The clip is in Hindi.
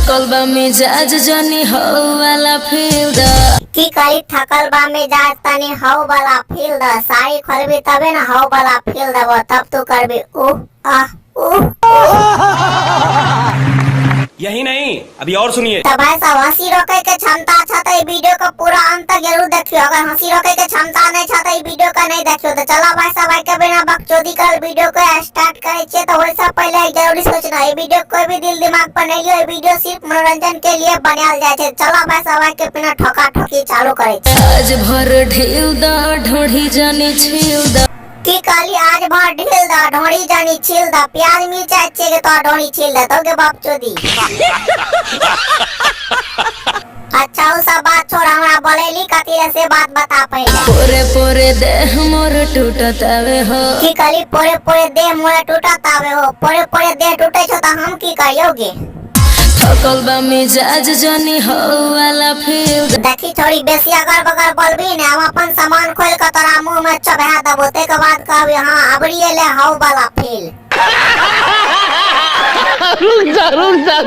थकल बा मिजाज जनी हो वाला फील द की करी थकल बा मिजाज तनी हो वाला फील द साड़ी खोलबी तबे ना हो वाला फील दबो तब तू करबी उह आह यही नहीं अभी और सुनिए। तो भाई साहब हंसी रोके के क्षमता अच्छा तो वीडियो को पूरा अंत तक जरूर देखियो। अगर हंसी रोके के क्षमता नहीं अच्छा तो वीडियो का नहीं देखियो तो चलो भाई साहब के बिना बकचोदी कर वीडियो को स्टार्ट करे छे। तो वैसा पहले जरूरी सोचना है वीडियो कोई भी दिल दिमाग पर नहीं लियो। वीडियो सिर्फ मनोरंजन के लिए बनाल जाए छे। चलो भाई साहब के बिना ठोका ठोकी चालू करे छे। आज भर ढील द ढोढ़ी जनी छील द की काली आज भर ढील दा ढोड़ी जानी छील दा प्याज मिर्चा अच्छे के तो ढोड़ी छील दा तो के बाप चोदी। अच्छा वो सब बात छोड़ हमरा बोलेली कतीरे से बात बता पहले। पोरे पोरे देह मोर टूटत आवे हो की काली पोरे पोरे देह मोर टूटत आवे हो। पोरे पोरे देह टूटे छो तो हम की करियोगे। थकल बा मिजाज जनी हो वाला फील द देखी थोड़ी बेसी अगर बगर बोलबी ने हम अपन सामान खोल के तोरा मुंह में चबहा दबो ते के बाद कहबी हां अबरिए ले हाउ वाला फील। रुक जा